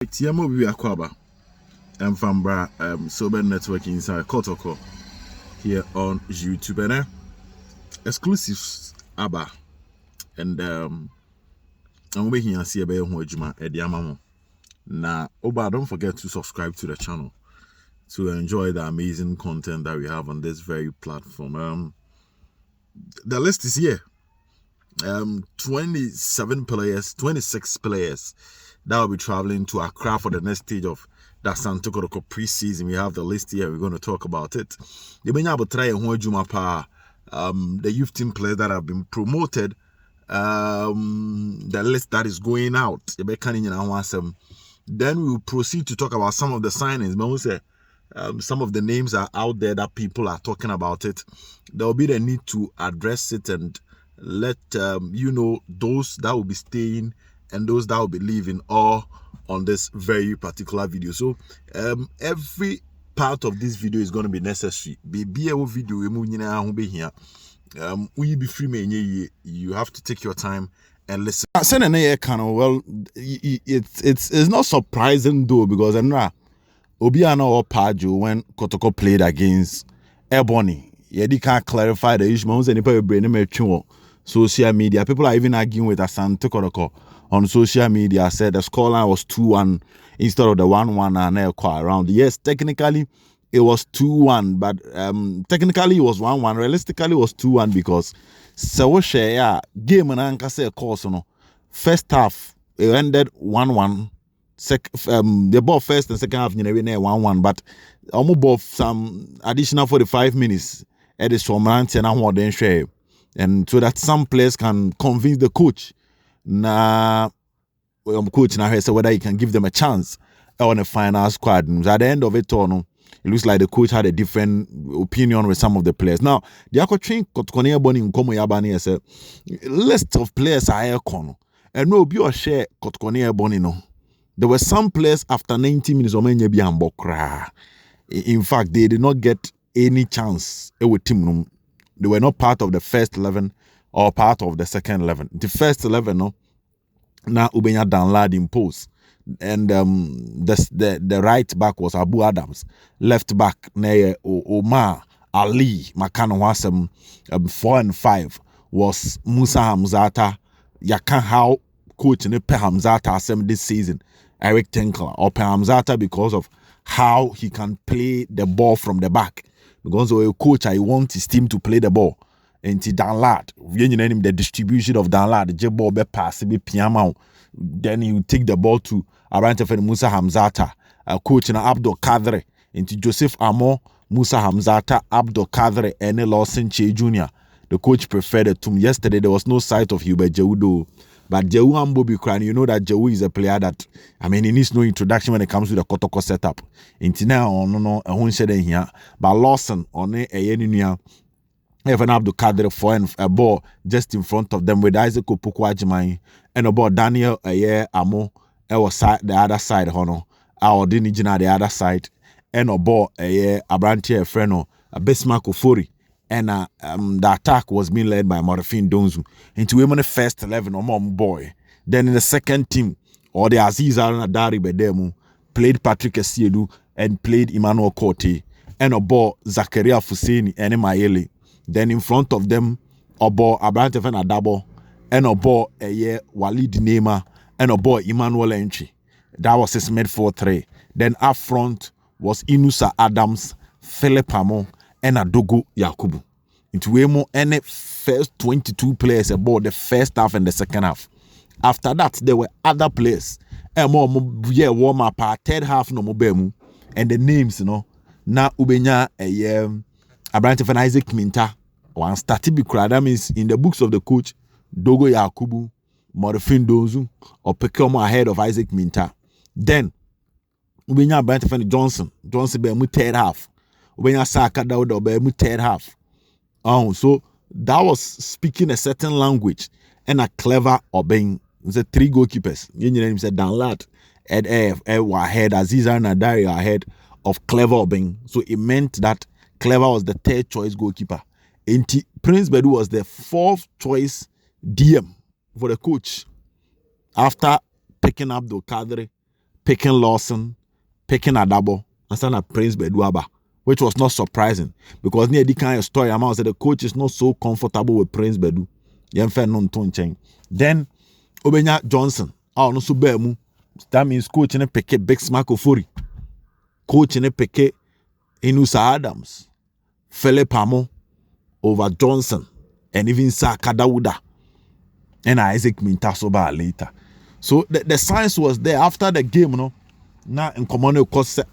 Tiamo bi akwaba and from Sober Networking inside Kotoko here on YouTube and exclusives aba and I'm making a see a bear juma at Yamamo. Now, Oba, don't forget to subscribe to the channel to enjoy the amazing content that we have on this very platform. The list is here. 27 players, 26 players that will be traveling to Accra for the next stage of the Asante Kotoko preseason. We have the list here. We're going to talk about it. The youth team players that have been promoted, the list that is going out. Then we will proceed to talk about some of the signings. But we say, some of the names are out there that people are talking about it. There will be the need to address it and let you know those that will be staying and those that will be leaving all on this very particular video. So every part of this video is going to be necessary. Be a video we be free, you have to take your time and listen. Well, it's not surprising though, because Obiano or Pajo when Kotoko played against Ebony. Yedi can't clarify the issue. Social media. People are even arguing with Asante Kotoko on social media. Said the scoreline was 2-1 instead of the 1-1 and around. Yes, technically it was 2-1, but technically it was 1-1. Realistically, it was 2-1 because Sewoshe game and anchor say course no. First half it ended 1-1. The ball first and second half 1-1, but almost both some additional 45 minutes at the Somranti and I'm then share. And so that some players can convince the coach coach now say whether he can give them a chance on a final squad. At the end of it all, it looks like the coach had a different opinion with some of the players. Now, the Akotrin Kotkonia Boni in Komo Yabani has a list of players are here and no be or share Kotkonia Boni no. There were some players after 90 minutes or many be in fact, they did not get any chance with team. They were not part of the first 11 or part of the second 11. The first 11, no, now Ubenya Danlad imposed. And the right back was Abu Adams. Left back, Omar Ali Makano Wasem 4 and 5 was Musa Hamzata. Yakan how coach Pe Hamzata Sem this season. Eric Tinkler or Pe Hamzata because of how he can play the ball from the back. Because a coach, I want his team to play the ball. And to download, the distribution of download, the J ball be pass, be piano. Then he will take the ball to Arante Musa Hamzata, a coach in Abdul Kadre, into Joseph Amo, Musa Hamzata, Abdul Kadre, and Lawson Che Jr. The coach preferred it to him. Yesterday, there was no sight of Hubert Jeudo. But Jehu Ambobi Kran, you know that Jehu is a player that, he needs no introduction when it comes to the Kotoko setup. Until now, no, I won't say that here. But Lawson, on a yenunia, even Abdul Kader for a ball just in front of them with Isaac Opoku and about Daniel Amo, was the other side, Hono, our Dinijina the other side, and a ball Abrantia Freno, a Besmark Ofori. And the attack was being led by Morfin Donzu. Into women the first 11 or more boy. Then in the second team, or the Aziz Aranadari Bedemu, played Patrick Esiedu and played Emmanuel Antwi. And Obo Zakaria Fuseini and Mayele. Then in front of them, Obo Abrante Adabo and Obo Walid Nema and Obo Emmanuel Antwi. That was his mid-4-3. Then up front was Inusa Adams, Philip Amo, and Adogo Yakubu. Into Wemo and first 22 players about the first half and the second half. After that, there were other players. And more warm up third half no mobemu. And the names, now Ubenya Abrante Van Isaac Minta. One started that means in the books of the coach, Dogo Yakubu, Morfin Dozu, or Pekomo ahead of Isaac Minta. Then Ubenya Abrante Van Johnson Bemu third half. When you Saaka Dauda Saaka third half. So that was speaking a certain language and a clever obeying the 3 goalkeepers. You know, said Danlad ahead, Aziza Nadari ahead of Clever obeying. So it meant that Clever was the 3rd choice goalkeeper. And Prince Badu was the 4th choice DM for the coach. After picking up the cadre, picking Lawson, picking Adabo, and send a Prince Beduaba, which was not surprising because near the kind of story I'm said the coach is not so comfortable with Prince Bedu. Then Obenya Johnson, no so bemu. That means coach in a pick Big Smack Ofori, coach in a pick Inusa Adams, Philip Amo over Johnson, and even Saaka Dauda and Isaac Mintasoba later. So the science was there after the game, Now in common course say,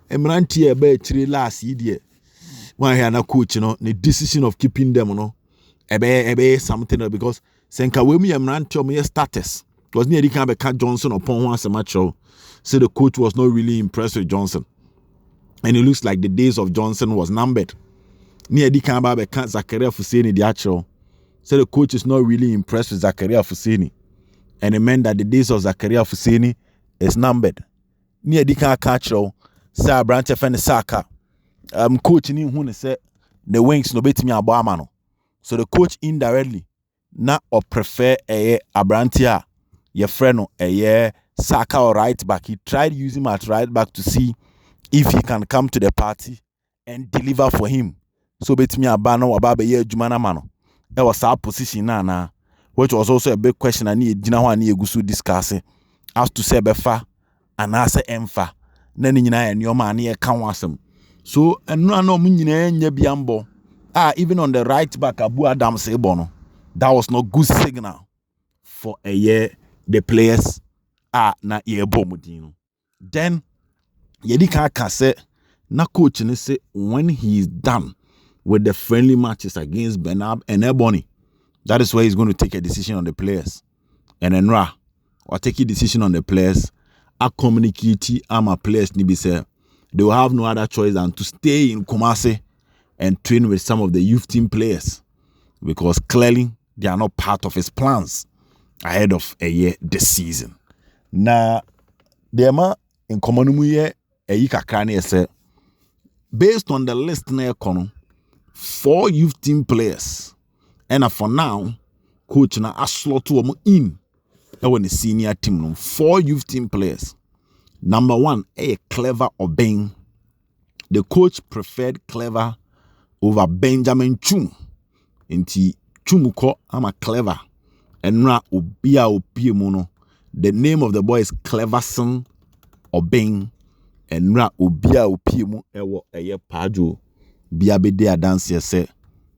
Emmanuel Antwi last year. When he na coach, the decision of keeping them, ebe something because senka we me Emmanuel Antwi status. Because near the can be Johnson upon once a match. So the coach was not really impressed with Johnson. And it looks like the days of Johnson was numbered. Near the can be Zakaria Fuseini the actual. So the coach is not really impressed with Zakaria Fuseini. And it meant that the days of Zakaria Fuseini is numbered. Near the can catch Sir Branch FN Saaka. Coach in who said the wings no bet me abamano. So the coach indirectly na or prefer a Abrantia. Your friend Saka or right back. He tried using him at right back to see if he can come to the party and deliver for him. So bet me abano about ye Jumana mano. That was our position now, which was also a big question I need Jinawa and Yegusu discussing as to say befa and answer emfa. Nenina and your man here can wasem. So and no munine biambo. Even on the right back Abu Adam Sebono. That was no good signal for a year. The players na yebomudino. Then Yedika can say na coach and say when he is done with the friendly matches against Benab and Ebony, that is where he's going to take a decision on the players. And Enra or take a decision on the players. A communicate my players nibi say they will have no other choice than to stay in Kumasi and train with some of the youth team players because clearly they are not part of his plans ahead of a year this season. Now, the amount in common muye kakani say based on the list na ekono 4 youth team players and for now coach na aslot to in when the senior team 4 youth team players. Number 1 Clever Obeng. The coach preferred Clever over Benjamin Chum. Inti Chumuko ama Clever. Enra Obia Opiemono. The name of the boy is Cleverson Obeng. Enra Obia Opiemo ewo eye Pajo. Biabede Adansi say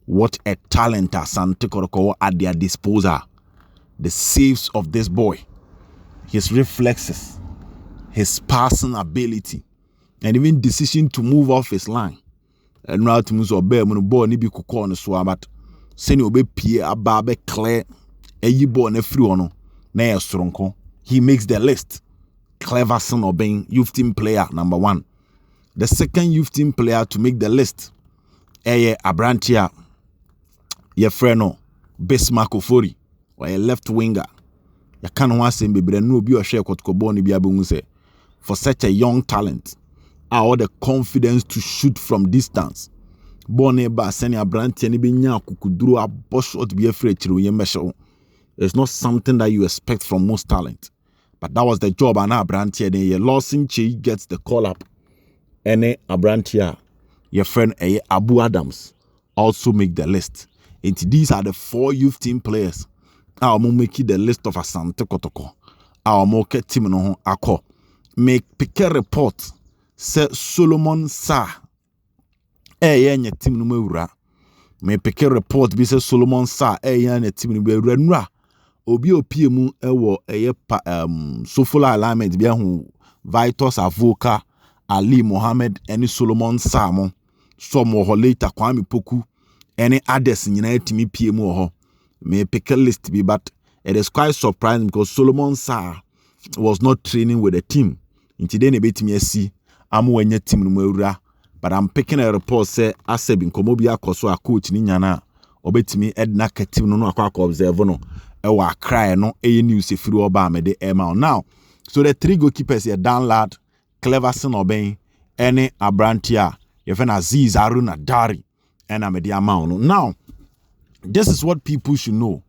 what a talent Asante Kotoko at their disposal. The saves of this boy, his reflexes, his passing ability, and even decision to move off his line. And now to move obe mun ball ni bi kokɔ no so abat. Seni obe pie aba be clear eyi ball na free ono na ye soronko. He makes the list. Clever son of being youth team player number 1. The second youth team player to make the list, Abrantia, your friend Bismarck Ofori, or a left winger. You can't want to say no be a share Kotoko be able say for such a young talent. All the confidence to shoot from distance. Born ba seni Abrantia ni be nya kukuduru a boss to be afraid to yemesho. It's not something that you expect from most talent. But that was the job and Abrantia then Lawson Chi gets the call up. And Abrantia, your friend Abu Adams also make the list. And these are the 4 youth team players. I'll make the list of Asante Kotoko. I'll make team no ako. Make pick a report. Say Solomon Sa. Nye team no mewura. Me pick a report be say Solomon Sa. Nye team no mewura. Obi opiemu ewo Sofola alignment bia hu Vitus Avoka Ali Mohammed any Solomon Samo some ho later Kwame Poku any others nyina etimi piemu ho me pick a list be but it is quite surprising because Solomon Sa was not training with the team inti dey na betimi asi amwanya team no mawura but I'm picking a report say Asebi nkomo bi akoso a coach ni nyana obetimi edna ka team no akwa observe no ewa Accra no news if you oba me de ema now. So the 3 goalkeepers here Danlad, Cleverson Obeng, any Abrantia, even Aziz Aruna Dari, and Amedi Amauno. Now, this is what people should know.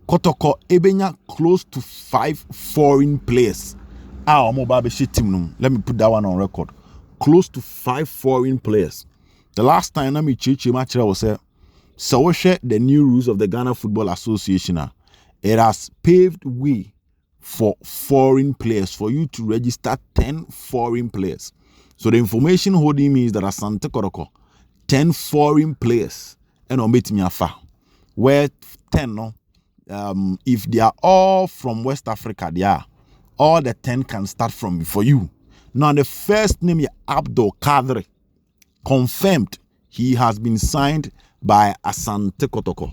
Kotoko Ebenya close to 5 foreign players Our mobile team. Let me put that one on record. Close to 5 foreign players. The last time I match was so share the new rules of the Ghana Football Association. It has paved way for foreign players, for you to register 10 foreign players. So the information holding me is that Asante Kotoko, 10 foreign players, and Ometimiafa, where 10, no, if they are all from West Africa, they are. All the 10 can start from for you. Now, the first name is Abdul Kadri. Confirmed, he has been signed by Asante Kotoko,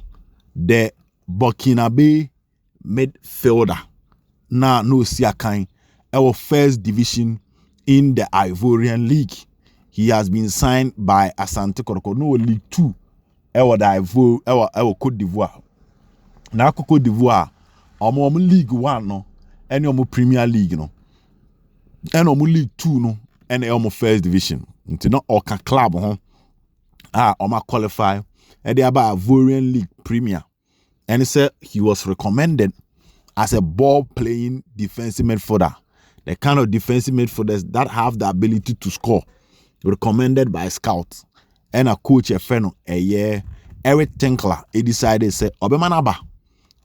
the Burkinabe midfielder. Now, no Siakai, our first division in the Ivorian League. He has been signed by Asante Kotoko. No, League 2, our Côte d'Ivoire. Now, Côte d'Ivoire, our League 1, no, and our Premier League, no, and our League 2, no, and our first division. It's not our club, or qualify, and they are about Ivorian League Premier. And he said he was recommended as a ball-playing defensive midfielder, the kind of defensive midfielders that have the ability to score, recommended by scouts. And a coach, a friend, Eric Tinkler, he decided, say, Obemanaba,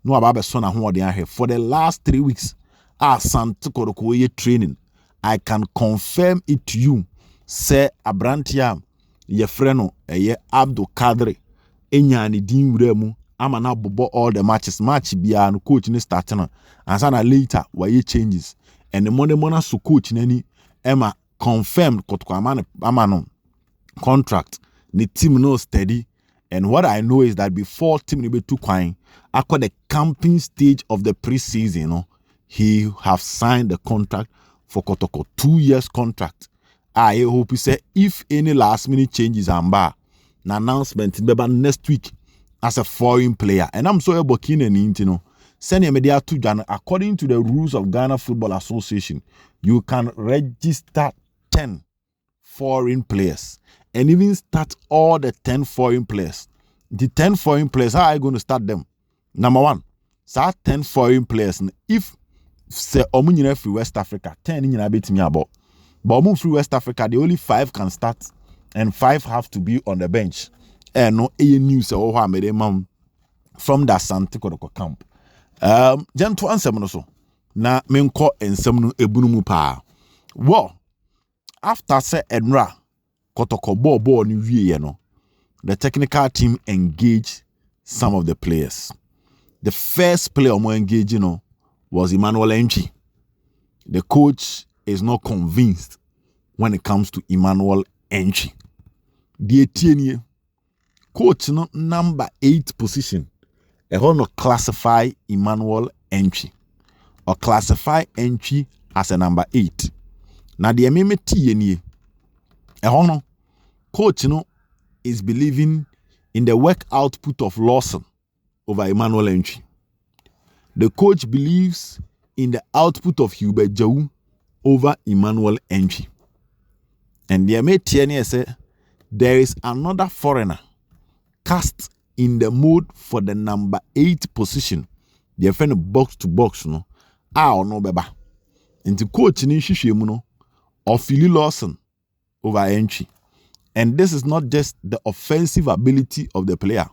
no about son who they are here. For the last 3 weeks, Asante Kotoko training, I can confirm it to you, say, Abrantia, ye friend, Abdul Kadri, Enyani Din Remu, I'm now bobo all the matches. Match be no coach in starting. And sana later why he changes. And the Monday morning so coach any Emma confirmed Kotoko Amano contract. The team no steady. And what I know is that before team be too quiet, after the camping stage of the preseason, you know, he have signed the contract for Kotoko, 2 years contract. I hope he say if any last minute changes and bar, an announcement next week as a foreign player. And I'm so about keen and you know, send a media to Ghana. According to the rules of Ghana Football Association, you can register 10 foreign players and even start all the 10 foreign players. The 10 foreign players, how are you going to start them? Number one, start 10 foreign players. If say Omunyina free West Africa, 10 in bit me about. But Omun free West Africa, the only 5 can start and 5 have to be on the bench. And no a news or how made mom from that Asante Kotoko camp. Gentle answer so. Na menko and some ebunumu pa. Well, after say Enra Kotoko ball ni wie no, the technical team engaged some of the players. The first player more engaged, you know, was Emmanuel Antwi. The coach is not convinced when it comes to Emmanuel Antwi. The Etienne coach no number 8 position. I want to classify Emmanuel Antwi or classify Antwi as a number 8. Now the MMT coach no is believing in the work output of Lawson over Emmanuel Antwi. The coach believes in the output of Hubert Jau over Emmanuel Antwi. And the MMT say there is another foreigner cast in the mode for the number 8 position. The friend box to box no. No beba. And the coach ni hwehwemu no of Philly Lawson over Antwi. And this is not just the offensive ability of the player.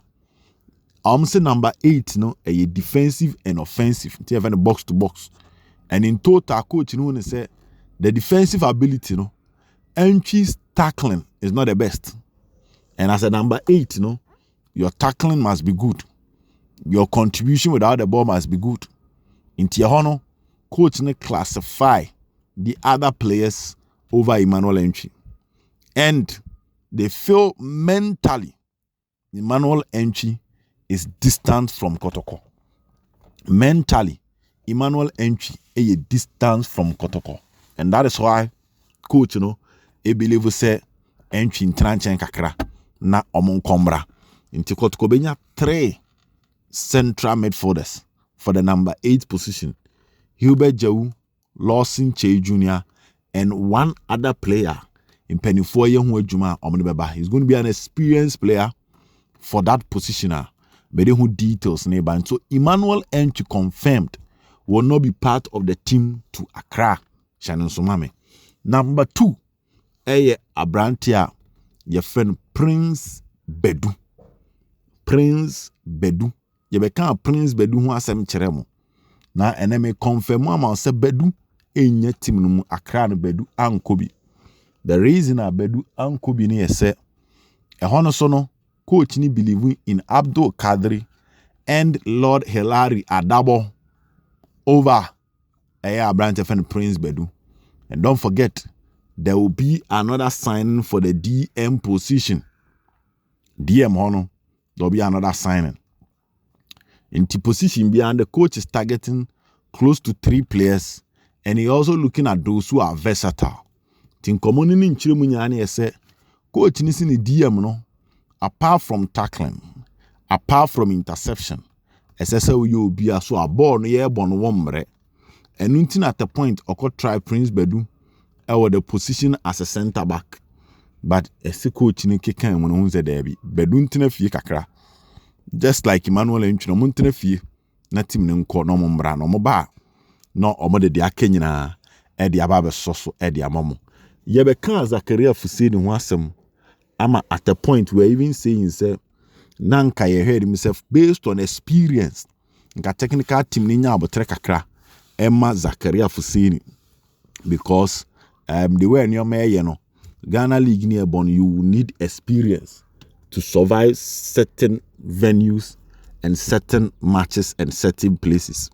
I'm saying number 8 no a defensive and offensive. The friend box to box. And in total coach no say the defensive ability no Antwi's tackling is not the best. And as a number 8 no, your tackling must be good. Your contribution without the ball must be good. In Tiahono, coach ne classify the other players over Emmanuel Antwi. And they feel mentally Emmanuel Antwi is distant from Kotoko. Mentally, Emmanuel Antwi is distant from Kotoko. And that is why coach, you know, he believe say Antwi in Tranchen Kakra na omon kombra. In Kotoko benya 3 central midfielders for the number 8 position. Hubert Jau, Lawson Che Jr., and one other player in Pennyfoye Juma Omnibaba. He's going to be an experienced player for that position. But who details neighbor. And so Emmanuel Antwi confirmed will not be part of the team to Accra Shannon Sumame. Number 2, Abrantia, your friend Prince Badu. Prince Badu. You become Prince Badu who has some cheremo. Na enemy confirm ama se Badu enye team no mu Accra no Badu ankobi. The reason Badu ankobi ni ese hono so no coach ni believe in Abdul Kadri and Lord Hilary Adabo over Branch and Prince Badu. And don't forget, there will be another signing for the DM position. DM hono, there will be another signing. In the position behind, the coach is targeting close to 3 players, and he also looking at those who are versatile. Tin common in Chirumunyani say, coach is in the DM no, apart from tackling, apart from interception, SSL you be a so a born year born wombre, and nothing at the point or could try Prince Badu or the position as a center back. But a coach in Kikan when on the derby, Beduntina Fie Kakra. Just like Emmanuel Antwi no montene fie na team ne nko no mombra no moba no omode de akanyina e de aba be soso e de amamo ye be kan Zakaria Fuseini ho asem ama at a point where even saying say nanka ye heard himself based on experience nka technical team ni nya abotre kakra Emma Zakaria Fuseini because the way nyoma no Ghana League ni ebon you need experience to survive certain venues and certain matches and certain places.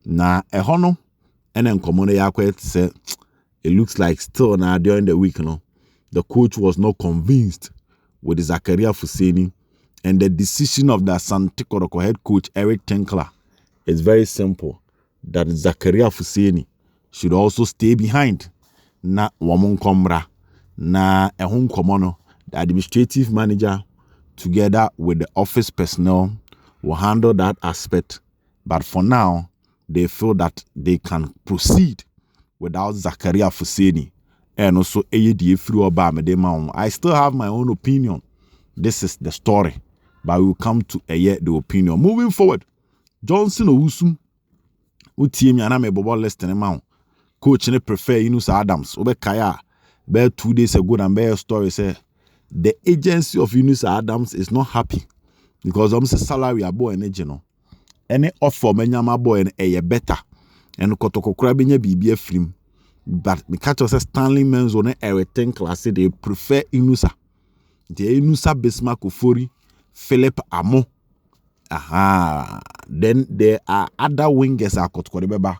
Na ehono and then common say it looks like still now during the week, the coach was not convinced with Zakaria Fuseini, and the decision of the Asante Kotoko head coach Eric Tenkler is very simple, that Zakaria Fuseini should also stay behind. Na wamon komra na ehun komono, the administrative manager together with the office personnel will handle that aspect. But for now, they feel that they can proceed without Zakaria Fuseini. And also, I still have my own opinion. This is the story. But we will come to the opinion. Moving forward, Johnson Owusu, team Yaname Bobo Leston coach ne prefer Yunus Adams. Obe Kaya, 2 days ago, and a story say the agency of Yunus Adams is not happy because say salary abo energy no. Any offer menyama boy and better. And Kotoko krabenya bibi afrim. But the catch us Stanley Menzo ne everything class they prefer Inusa. The Inusa Bismarck Ofori, Philip Amo. Aha. Then there are other wingers are Kotoko beba.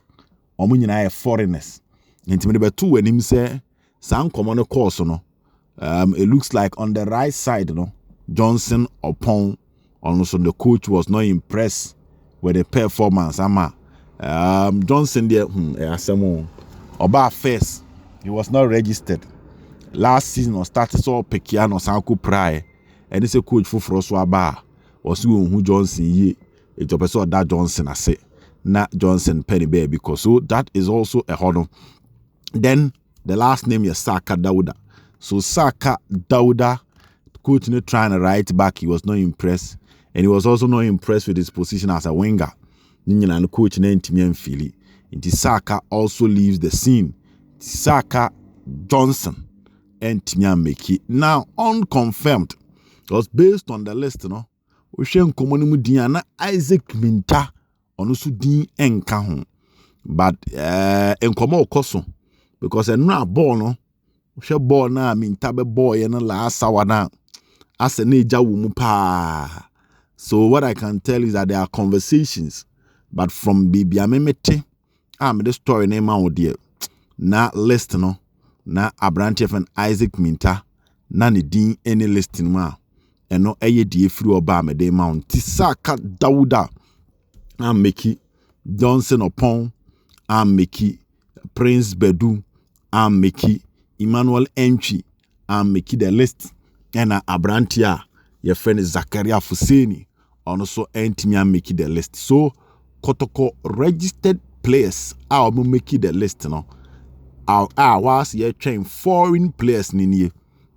Omo nyina foreigners. Intimate 2 when him say some common course no. It looks like on the right side, Johnson upon also the coach was not impressed with the performance. Johnson there, Oba first, he was not registered. Last season, or started so Pekiano Sanko Pry, and it's a coach for Froswaba, or who Johnson ye, it's a person that Johnson I say, not Johnson Penny Bear, because so that is also a honor. Then the last name is Saaka Dauda. So Saaka Dauda, coach trying to right back, he was not impressed. And he was also not impressed with his position as a winger. And coach named Timian Philly. And Saaka also leaves the scene. Saaka, Johnson, and Timian Meki. Now, unconfirmed, because based on the list, we share common Diana Isaac Minta on Usudin and Kahun. But in Komo Koso, because a no ball, she born na mintabe boy and last hour now. As a neja wumupa. So what I can tell is that there are conversations, but from Bibi Amemete, the story name out there. Na list no, na Abrantief and Isaac Minta, na ni din any listing ma. And no aye die free oba me de mount. Saaka Dauda, Meki Johnson upon, Meki Prince Badu, Meki Emmanuel Antwi, make the list. And Abrantia, your friend is Zakaria Fuseini, also Antwi make the list. So Kotoko registered players are make the list. Was ye train foreign players nini.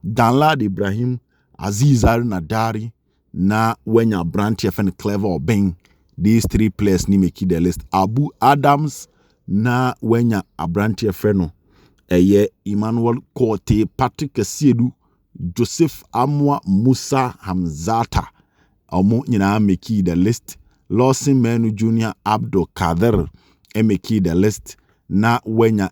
Danlad Ibrahim, Aziz Al Nadari, na Wenya Abrantia and Clever or Beng. These 3 players ni make the list. Abu Adams na Wenya Abrantia Freno. Emmanuel Kote, Patrick Siedu, Joseph Amwa Musa Hamzata. Omo nyina make the list. Lawson Menu Jr. Abdul Kader make the list. Na wenya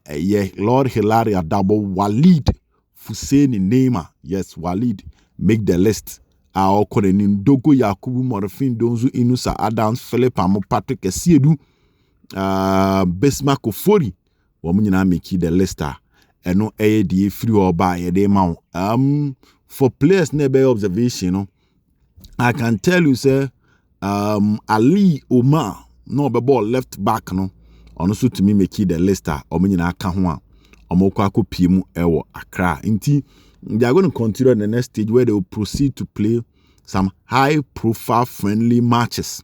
Lord Hilaria Double Walid Fuseini Neema. Yes, Walid make the list. Our Korenin Dogo Yakubu Morfin Donzu Inusa Adams Philip Amo Patrick Siedu Besma Kofori. Womunyina make the list. No AD free or buy a day mount. For players never observation, no. I can tell you, sir, Ali Omar, no the ball left back, no. Also to me make the Leicester, or me na kahwa, or mokako pimu ewo Accra. Inti, they are going to continue in the next stage where they will proceed to play some high-profile friendly matches.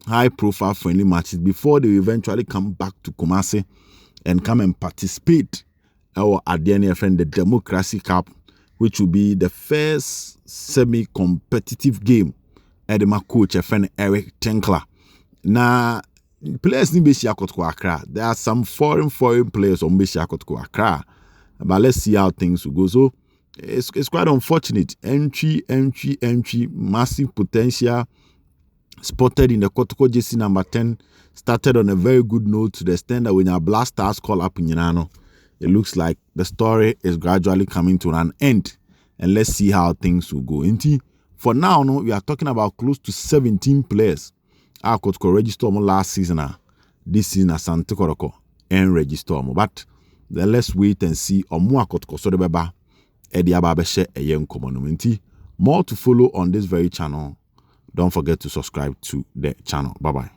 High-profile friendly matches before they eventually come back to Kumasi and come and participate at the NFL, the Democracy Cup, which will be the first semi-competitive game at the coach friend Eric Tenkler. Now, players in Besia Kotoko Accra. There are some foreign players on Besia Kotoko Accra, but let's see how things will go. So it's quite unfortunate. Entry, massive potential spotted in the Kotoko JC number 10. Started on a very good note to the extent that when our Blasters call up in Yinano, it looks like the story is gradually coming to an end. And let's see how things will go. For now, no, we are talking about close to 17 players. I could register last season. This season, Asante Kotoko and register. But let's wait and see. More to follow on this very channel. Don't forget to subscribe to the channel. Bye-bye.